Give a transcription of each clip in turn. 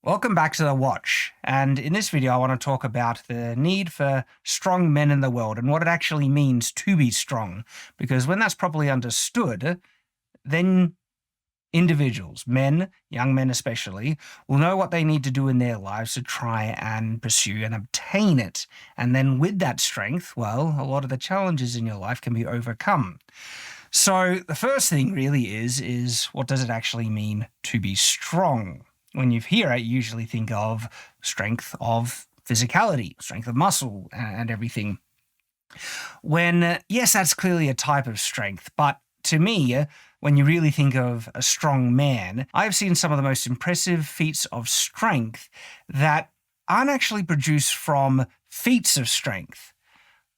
Welcome back to The Watch, and in this video I want to talk about the need for strong men in the world and what it actually means to be strong, because when that's properly understood, then individuals, men, young men especially, will know what they need to do in their lives to try and pursue and obtain it. And then with that strength, well, a lot of the challenges in your life can be overcome. So the first thing really is what does it actually mean to be strong? When you hear it, you usually think of strength of physicality, strength of muscle and everything. When, yes, that's clearly a type of strength, but to me, when you really think of a strong man, I've seen some of the most impressive feats of strength that aren't actually produced from feats of strength,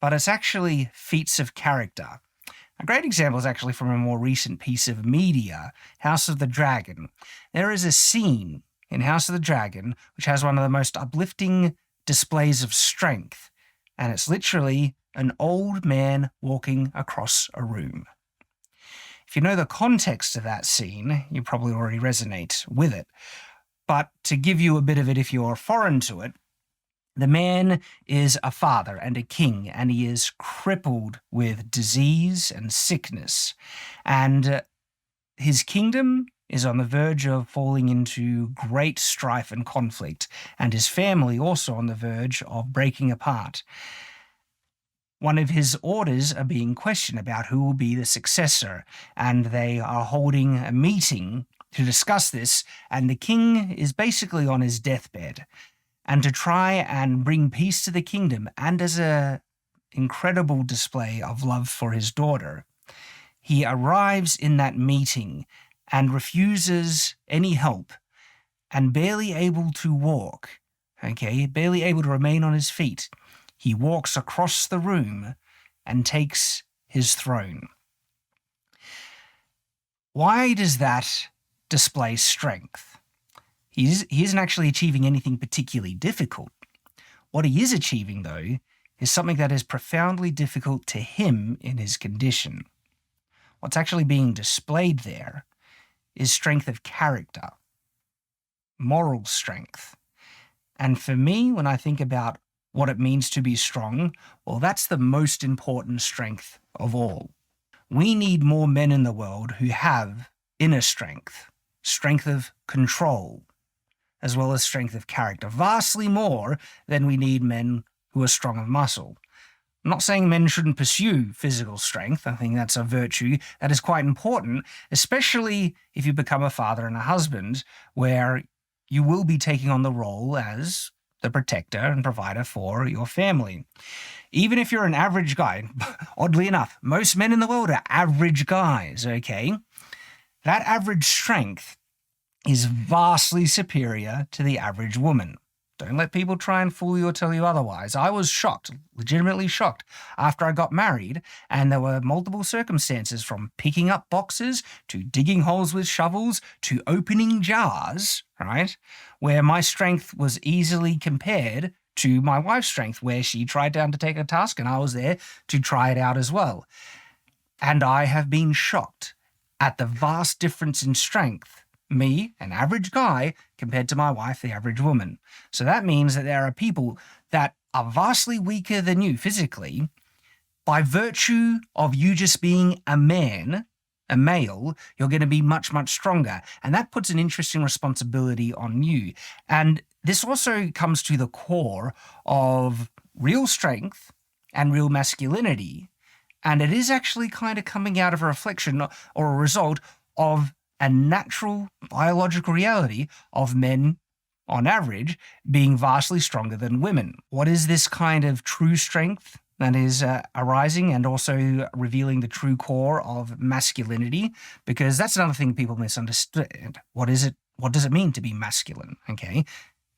but it's actually feats of character. A great example is actually from a more recent piece of media, House of the Dragon. There is a scene in House of the Dragon which has one of the most uplifting displays of strength, and it's literally an old man walking across a room. If you know the context of that scene, you probably already resonate with it. But to give you a bit of it if you're foreign to it, the man is a father and a king, and he is crippled with disease and sickness. And his kingdom is on the verge of falling into great strife and conflict, and his family also on the verge of breaking apart. One of his orders are being questioned about who will be the successor, and they are holding a meeting to discuss this, and the king is basically on his deathbed. And to try and bring peace to the kingdom, and as an incredible display of love for his daughter, he arrives in that meeting and refuses any help, and barely able to walk, barely able to remain on his feet, he walks across the room and takes his throne. Why does that display strength? He isn't actually achieving anything particularly difficult. What he is achieving, though, is something that is profoundly difficult to him in his condition. What's actually being displayed there is strength of character, moral strength. And for me, when I think about what it means to be strong, well, that's the most important strength of all. We need more men in the world who have inner strength, strength of control, as well as strength of character, vastly more than we need men who are strong of muscle. I'm not saying men shouldn't pursue physical strength. I think that's a virtue that is quite important, especially if you become a father and a husband, where you will be taking on the role as the protector and provider for your family. Even if you're an average guy, oddly enough, most men in the world are average guys, okay? That average strength is vastly superior to the average woman. Don't let people try and fool you or tell you otherwise. I was shocked, legitimately shocked, after I got married, and there were multiple circumstances from picking up boxes to digging holes with shovels to opening jars, right, where my strength was easily compared to my wife's strength, where she tried to undertake a task and I was there to try it out as well. And I have been shocked at the vast difference in strength, me, an average guy, compared to my wife, the average woman. So that means that there are people that are vastly weaker than you physically. By virtue of you just being a man, a male, you're going to be much, much stronger. And that puts an interesting responsibility on you. And this also comes to the core of real strength and real masculinity. And it is actually kind of coming out of a reflection or a result of a natural biological reality of men, on average, being vastly stronger than women. What is this kind of true strength that is arising and also revealing the true core of masculinity? Because that's another thing people misunderstand. What is it? What does it mean to be masculine? Okay.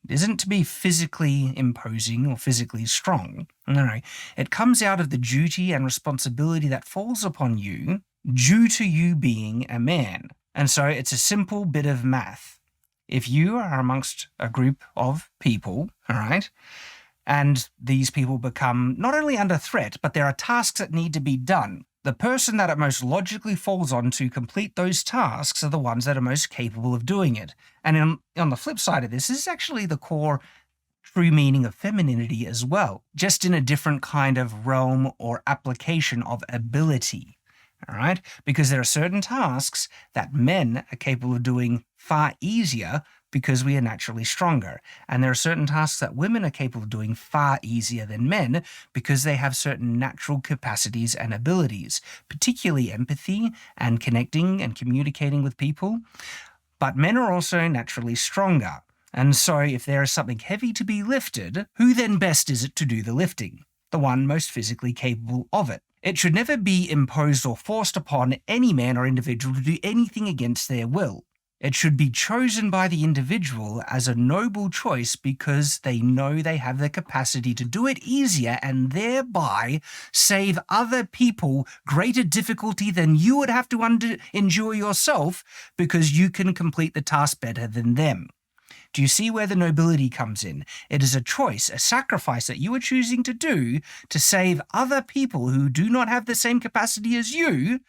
It isn't to be physically imposing or physically strong. No. It comes out of the duty and responsibility that falls upon you due to you being a man. And so it's a simple bit of math. If you are amongst a group of people, all right, and these people become not only under threat, but there are tasks that need to be done, the person that it most logically falls on to complete those tasks are the ones that are most capable of doing it. And on the flip side of this is actually the core true meaning of femininity as well, just in a different kind of realm or application of ability. All right? Because there are certain tasks that men are capable of doing far easier because we are naturally stronger. And there are certain tasks that women are capable of doing far easier than men because they have certain natural capacities and abilities, particularly empathy and connecting and communicating with people. But men are also naturally stronger. And so if there is something heavy to be lifted, who then best is it to do the lifting? The one most physically capable of it. It should never be imposed or forced upon any man or individual to do anything against their will. It should be chosen by the individual as a noble choice because they know they have the capacity to do it easier and thereby save other people greater difficulty than you would have to endure yourself because you can complete the task better than them. Do you see where the nobility comes in? It is a choice, a sacrifice that you are choosing to do to save other people who do not have the same capacity as you,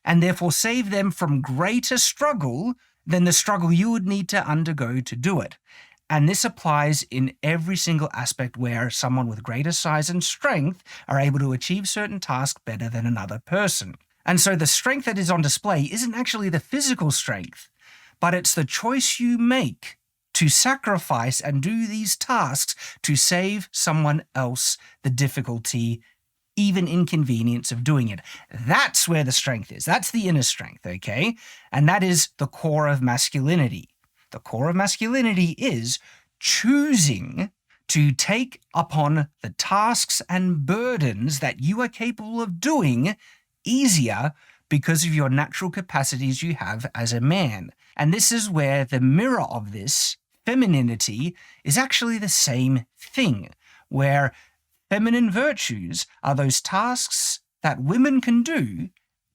and therefore save them from greater struggle than the struggle you would need to undergo to do it. And this applies in every single aspect where someone with greater size and strength are able to achieve certain tasks better than another person. And so the strength that is on display isn't actually the physical strength, but it's the choice you make to sacrifice and do these tasks to save someone else the difficulty, even inconvenience of doing it. That's where the strength is. That's the inner strength, okay? And that is the core of masculinity. The core of masculinity is choosing to take upon the tasks and burdens that you are capable of doing easier because of your natural capacities you have as a man. And this is where the mirror of this, femininity, is actually the same thing, where feminine virtues are those tasks that women can do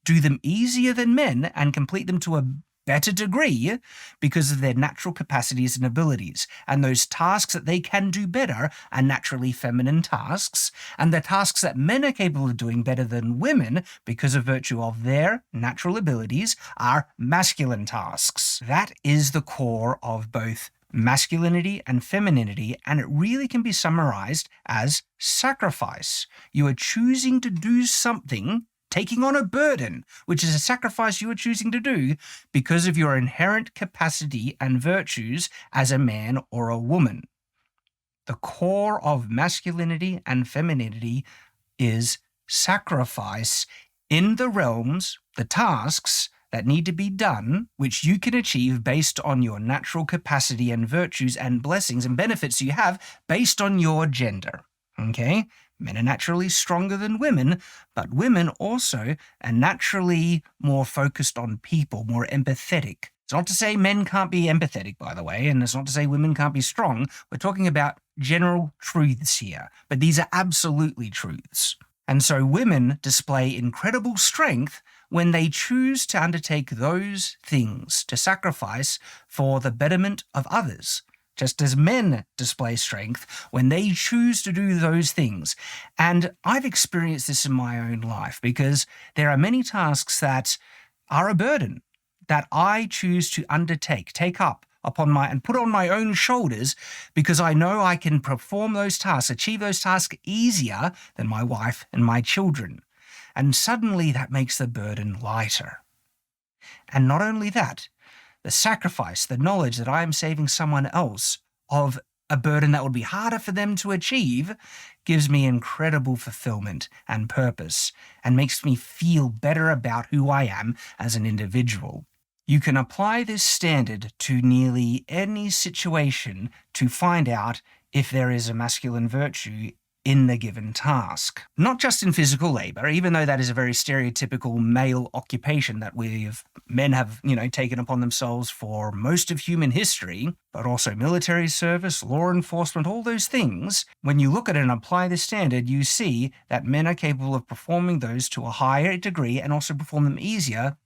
them easier than men, and complete them to a better degree because of their natural capacities and abilities. And those tasks that they can do better are naturally feminine tasks, and the tasks that men are capable of doing better than women because of virtue of their natural abilities are masculine tasks. That is the core of both masculinity and femininity, and it really can be summarized as sacrifice. You are choosing to do something, taking on a burden, which is a sacrifice you are choosing to do because of your inherent capacity and virtues as a man or a woman. The core of masculinity and femininity is sacrifice in the realms, the tasks that need to be done, which you can achieve based on your natural capacity and virtues and blessings and benefits you have based on your gender. Okay? Men are naturally stronger than women, but women also are naturally more focused on people, more empathetic. It's not to say men can't be empathetic, by the way, and it's not to say women can't be strong. We're talking about general truths here, but these are absolutely truths. And so women display incredible strength when they choose to undertake those things, to sacrifice for the betterment of others, just as men display strength when they choose to do those things. And I've experienced this in my own life because there are many tasks that are a burden that I choose to undertake, take up upon and put on my own shoulders because I know I can perform those tasks, achieve those tasks easier than my wife and my children. And suddenly that makes the burden lighter. And not only that, the sacrifice, the knowledge that I am saving someone else of a burden that would be harder for them to achieve gives me incredible fulfillment and purpose and makes me feel better about who I am as an individual. You can apply this standard to nearly any situation to find out if there is a masculine virtue in the given task. Not just in physical labor, even though that is a very stereotypical male occupation that men have, taken upon themselves for most of human history, but also military service, law enforcement, all those things. When you look at it and apply the standard, you see that men are capable of performing those to a higher degree and also perform them easier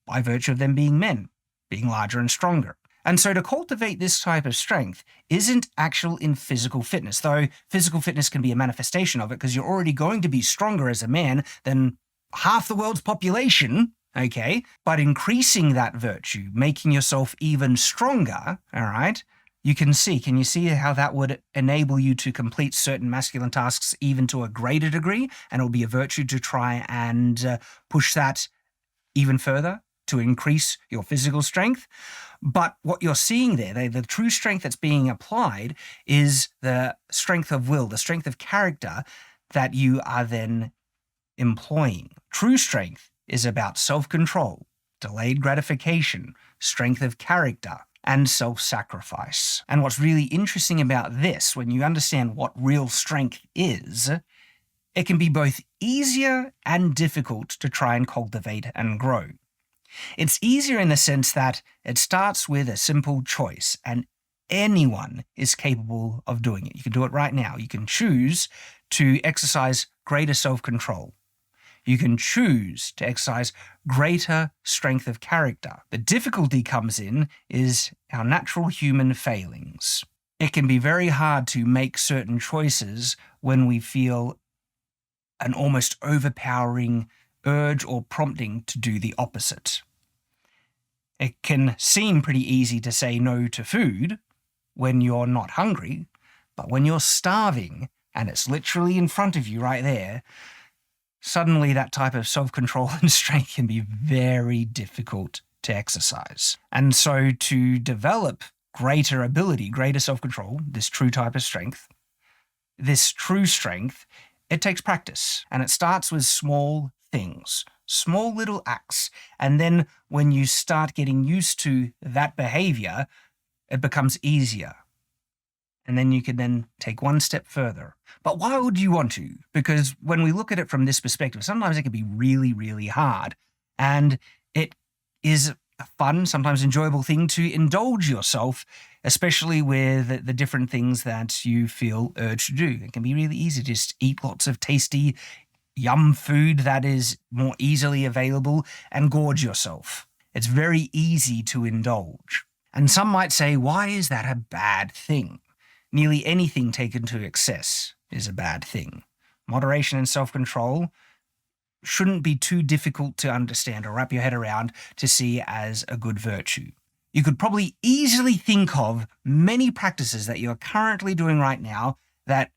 by virtue of them being men, being larger and stronger. And so to cultivate this type of strength isn't actual in physical fitness, though physical fitness can be a manifestation of it because you're already going to be stronger as a man than half the world's population, okay? But increasing that virtue, making yourself even stronger, all right? Can you see how that would enable you to complete certain masculine tasks even to a greater degree? And it'll be a virtue to try and push that even further to increase your physical strength. But what you're seeing there, the true strength that's being applied is the strength of will, the strength of character that you are then employing. True strength is about self-control, delayed gratification, strength of character, and self-sacrifice. And what's really interesting about this, when you understand what real strength is, it can be both easier and difficult to try and cultivate and grow. It's easier in the sense that it starts with a simple choice, and anyone is capable of doing it. You can do it right now. You can choose to exercise greater self-control. You can choose to exercise greater strength of character. The difficulty comes in is our natural human failings. It can be very hard to make certain choices when we feel an almost overpowering urge or prompting to do the opposite. It can seem pretty easy to say no to food when you're not hungry, but when you're starving and it's literally in front of you right there, suddenly that type of self-control and strength can be very difficult to exercise. And so to develop greater ability, greater self-control, this true type of strength, this true strength, it takes practice. And it starts with small things, small little acts. And then when you start getting used to that behavior, it becomes easier. And then you can then take one step further. But why would you want to? Because when we look at it from this perspective, sometimes it can be really, really hard. And it is a fun, sometimes enjoyable thing to indulge yourself, especially with the different things that you feel urged to do. It can be really easy to just eat lots of tasty, yum food that is more easily available and gorge yourself. It's very easy to indulge. And some might say, why is that a bad thing? Nearly anything taken to excess is a bad thing. Moderation and self-control shouldn't be too difficult to understand or wrap your head around to see as a good virtue. You could probably easily think of many practices that you're currently doing right now that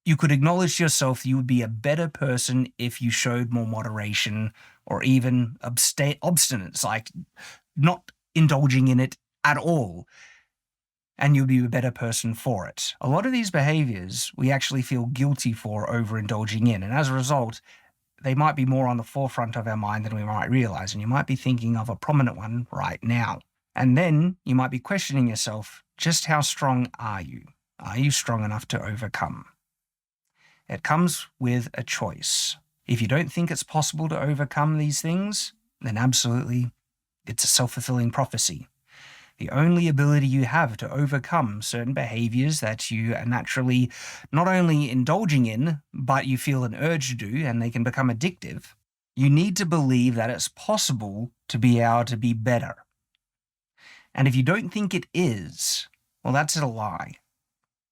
you could acknowledge to yourself you would be a better person if you showed more moderation or even abstinence, like not indulging in it at all. And you'll be a better person for it. A lot of these behaviors we actually feel guilty for overindulging in, and as a result, they might be more on the forefront of our mind than we might realize, and you might be thinking of a prominent one right now. And then you might be questioning yourself, just how strong are you? Are you strong enough to overcome? It comes with a choice. If you don't think it's possible to overcome these things, then absolutely, it's a self-fulfilling prophecy. The only ability you have to overcome certain behaviors that you are naturally not only indulging in, but you feel an urge to do, and they can become addictive, you need to believe that it's possible to be able to be better. And if you don't think it is, well, that's a lie.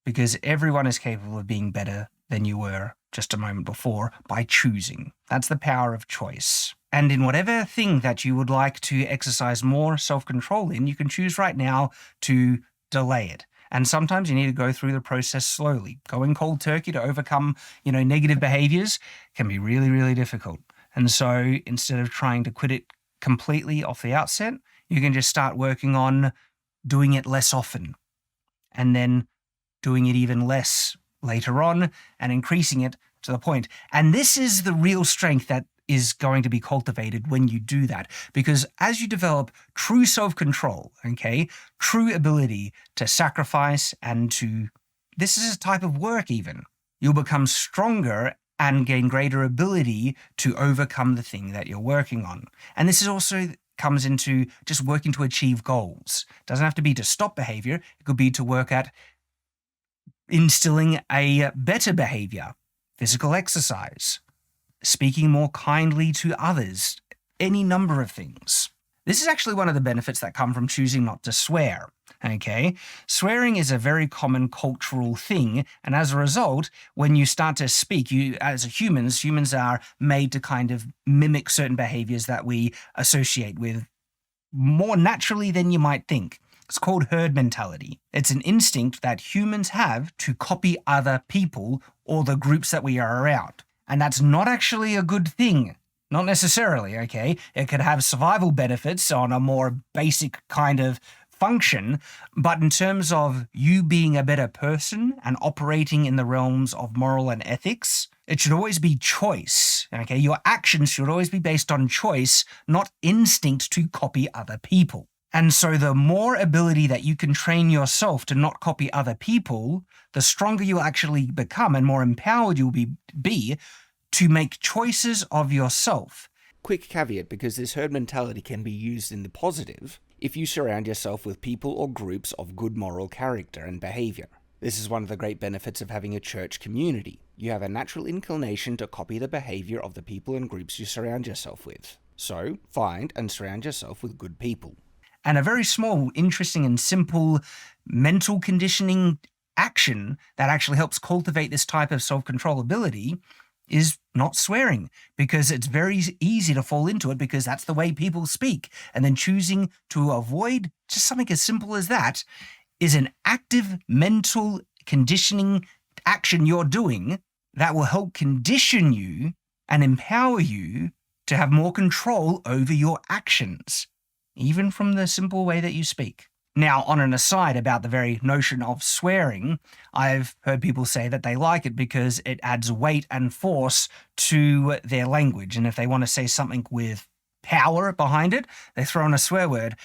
Because everyone is capable of being better than you were just a moment before by choosing. That's the power of choice. And in whatever thing that you would like to exercise more self-control in, you can choose right now to delay it. And sometimes you need to go through the process slowly. Going cold turkey to overcome, negative behaviors can be really, really difficult. And so instead of trying to quit it completely off the outset, you can just start working on doing it less often and then doing it even less later on and increasing it to the point. And this is the real strength that is going to be cultivated when you do that. Because as you develop true self-control, true ability to sacrifice this is a type of work even, you'll become stronger and gain greater ability to overcome the thing that you're working on. And this is also comes into just working to achieve goals. It doesn't have to be to stop behavior. It could be to work at instilling a better behavior, physical exercise, speaking more kindly to others, any number of things. This is actually one of the benefits that come from choosing not to swear. Okay, swearing is a very common cultural thing, and as a result, when you start to speak, humans are made to kind of mimic certain behaviors that we associate with more naturally than you might think. It's called herd mentality. It's an instinct that humans have to copy other people or the groups that we are around. And that's not actually a good thing. Not necessarily, okay? It could have survival benefits on a more basic kind of function, but in terms of you being a better person and operating in the realms of moral and ethics, it should always be choice, okay? Your actions should always be based on choice, not instinct to copy other people. And so the more ability that you can train yourself to not copy other people, the stronger you'll actually become and more empowered you'll be to make choices of yourself. Quick caveat, because this herd mentality can be used in the positive if you surround yourself with people or groups of good moral character and behavior. This is one of the great benefits of having a church community. You have a natural inclination to copy the behavior of the people and groups you surround yourself with. So, find and surround yourself with good people. And a very small, interesting and simple mental conditioning action that actually helps cultivate this type of self-control ability is not swearing, because it's very easy to fall into it because that's the way people speak. And then choosing to avoid just something as simple as that is an active mental conditioning action you're doing that will help condition you and empower you to have more control over your actions, even from the simple way that you speak. Now, on an aside about the very notion of swearing, I've heard people say that they like it because it adds weight and force to their language. And if they want to say something with power behind it, they throw in a swear word.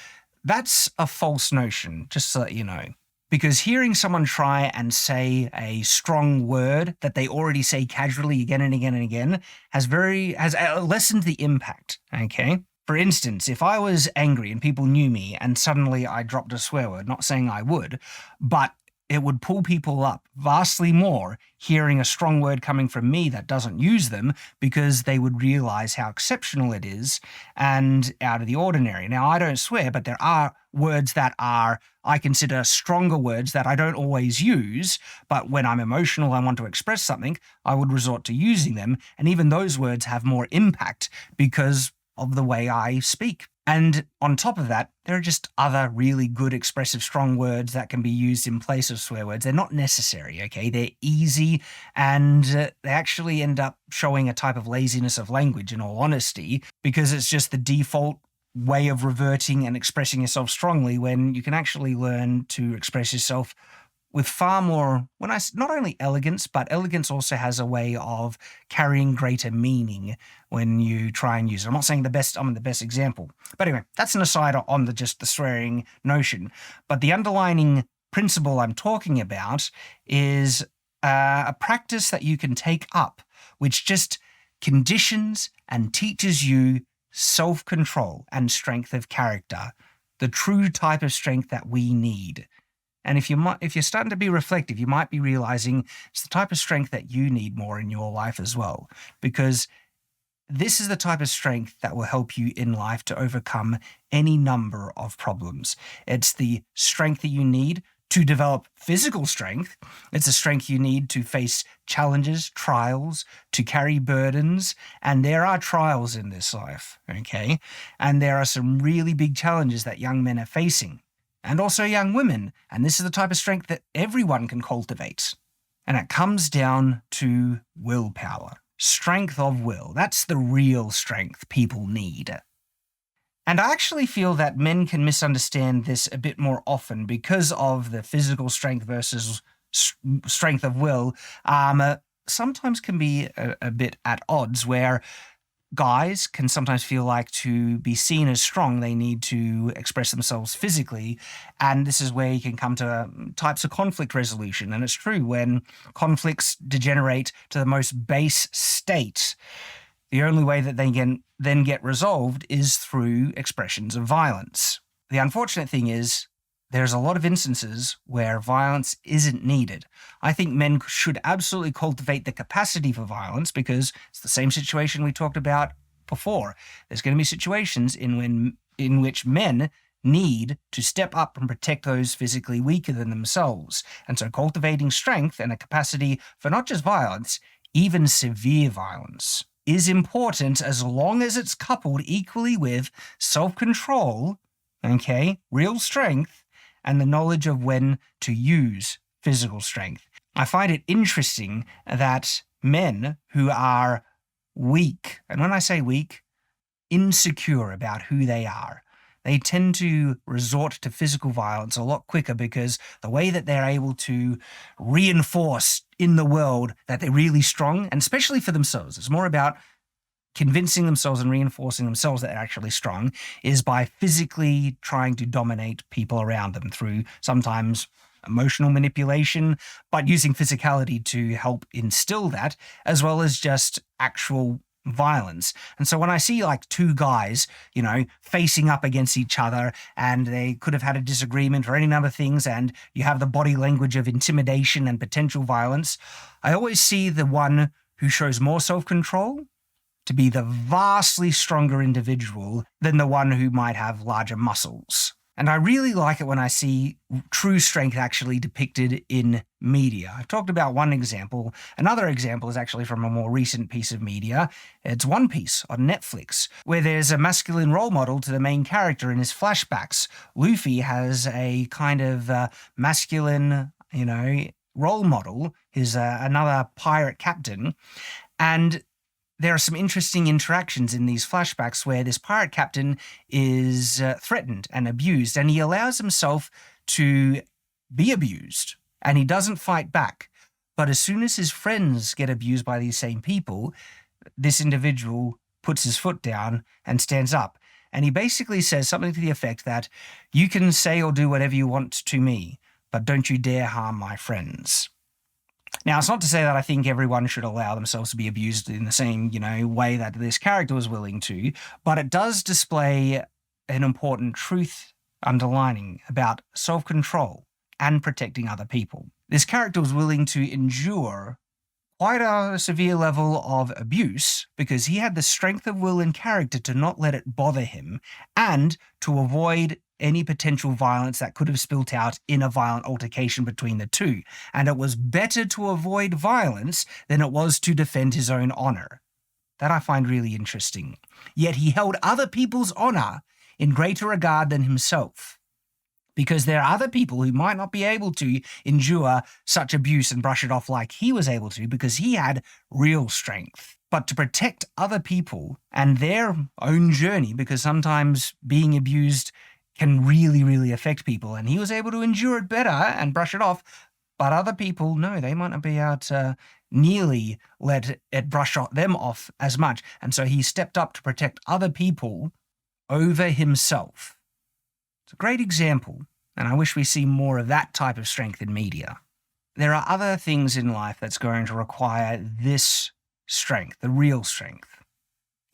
That's a false notion, just so that you know. Because hearing someone try and say a strong word that they already say casually again and again and again has lessened the impact, okay? For instance, if I was angry and people knew me and suddenly I dropped a swear word, not saying I would, but it would pull people up vastly more hearing a strong word coming from me that doesn't use them, because they would realize how exceptional it is and out of the ordinary. Now, I don't swear, but there are words that I consider stronger words that I don't always use, but when I'm emotional, I want to express something, I would resort to using them. And even those words have more impact because of the way I speak. And on top of that, there are just other really good expressive strong words that can be used in place of swear words. They're not necessary, okay? They're easy, and they actually end up showing a type of laziness of language, in all honesty, because it's just the default way of reverting and expressing yourself strongly, when you can actually learn to express yourself with far more, not only elegance, but elegance also has a way of carrying greater meaning when you try and use it. I'm not saying I'm the best example. But anyway, that's an aside on just the swearing notion. But the underlying principle I'm talking about is a practice that you can take up, which just conditions and teaches you self-control and strength of character, the true type of strength that we need. And if you're starting to be reflective, you might be realizing it's the type of strength that you need more in your life as well, because this is the type of strength that will help you in life to overcome any number of problems. It's the strength that you need to develop physical strength. It's the strength you need to face challenges, trials, to carry burdens. And there are trials in this life, okay? And there are some really big challenges that young men are facing. And also young women. And this is the type of strength that everyone can cultivate. And it comes down to willpower. Strength of will. That's the real strength people need. And I actually feel that men can misunderstand this a bit more often because of the physical strength versus strength of will. Sometimes can be a bit at odds, where guys can sometimes feel like to be seen as strong, they need to express themselves physically. And this is where you can come to types of conflict resolution. And it's true, when conflicts degenerate to the most base state, the only way that they can then get resolved is through expressions of violence. The unfortunate thing is, there's a lot of instances where violence isn't needed. I think men should absolutely cultivate the capacity for violence, because it's the same situation we talked about before. There's going to be situations in which men need to step up and protect those physically weaker than themselves. And so cultivating strength and a capacity for not just violence, even severe violence, is important as long as it's coupled equally with self-control, okay, real strength, and the knowledge of when to use physical strength. I find it interesting that men who are weak, and when I say weak, insecure about who they are, they tend to resort to physical violence a lot quicker because the way that they're able to reinforce in the world that they're really strong, and especially for themselves, it's more about convincing themselves and reinforcing themselves that they're actually strong, is by physically trying to dominate people around them through sometimes emotional manipulation, but using physicality to help instill that, as well as just actual violence. And so when I see like two guys, facing up against each other, and they could have had a disagreement or any number of things, and you have the body language of intimidation and potential violence, I always see the one who shows more self-control to be the vastly stronger individual than the one who might have larger muscles. And I really like it when I see true strength actually depicted in media. I've talked about one example. Another example is actually from a more recent piece of media. It's One Piece on Netflix, where there's a masculine role model to the main character in his flashbacks. Luffy has a kind of masculine, role model. He's another pirate captain. And there are some interesting interactions in these flashbacks where this pirate captain is threatened and abused, and he allows himself to be abused, and he doesn't fight back. But as soon as his friends get abused by these same people, this individual puts his foot down and stands up. And he basically says something to the effect that, you can say or do whatever you want to me, but don't you dare harm my friends. Now, it's not to say that I think everyone should allow themselves to be abused in the same, way that this character was willing to, but it does display an important truth underlining about self-control and protecting other people. This character was willing to endure quite a severe level of abuse because he had the strength of will and character to not let it bother him and to avoid any potential violence that could have spilt out in a violent altercation between the two. And it was better to avoid violence than it was to defend his own honor. That I find really interesting. Yet he held other people's honor in greater regard than himself, because there are other people who might not be able to endure such abuse and brush it off like he was able to, because he had real strength. But to protect other people and their own journey, because sometimes being abused can really, really affect people, and he was able to endure it better and brush it off, but other people, no, they might not be able to nearly let it brush them off as much. And so he stepped up to protect other people over himself. It's a great example, and I wish we see more of that type of strength in media. There are other things in life that's going to require this strength, the real strength,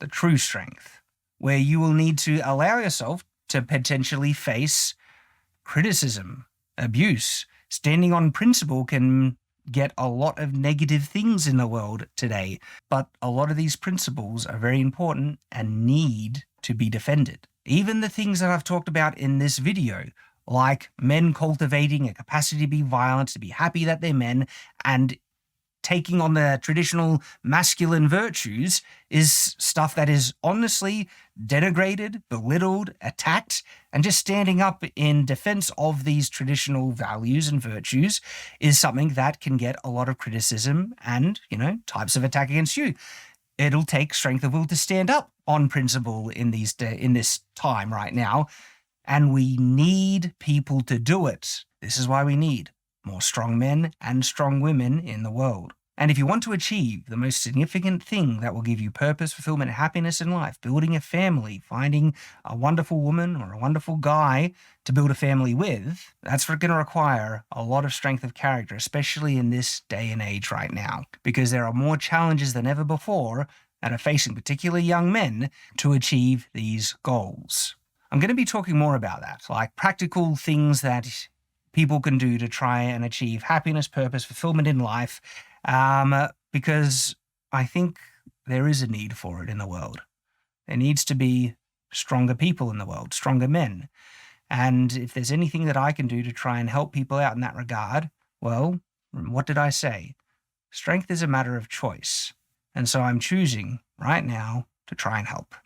the true strength, where you will need to allow yourself to potentially face criticism, abuse. Standing on principle can get a lot of negative things in the world today, but a lot of these principles are very important and need to be defended. Even the things that I've talked about in this video, like men cultivating a capacity to be violent, to be happy that they're men, and taking on the traditional masculine virtues, is stuff that is honestly denigrated, belittled, attacked, and just standing up in defense of these traditional values and virtues is something that can get a lot of criticism and, types of attack against you. It'll take strength of will to stand up on principle in this time right now, and we need people to do it. This is why we need more strong men and strong women in the world. And if you want to achieve the most significant thing that will give you purpose, fulfillment, and happiness in life, building a family, finding a wonderful woman or a wonderful guy to build a family with, that's going to require a lot of strength of character, especially in this day and age right now, because there are more challenges than ever before that are facing particularly young men to achieve these goals. I'm going to be talking more about that, like practical things that people can do to try and achieve happiness, purpose, fulfillment in life, because I think there is a need for it in the world. There needs to be stronger people in the world, stronger men. And if there's anything that I can do to try and help people out in that regard, well, what did I say? Strength is a matter of choice. And so I'm choosing right now to try and help.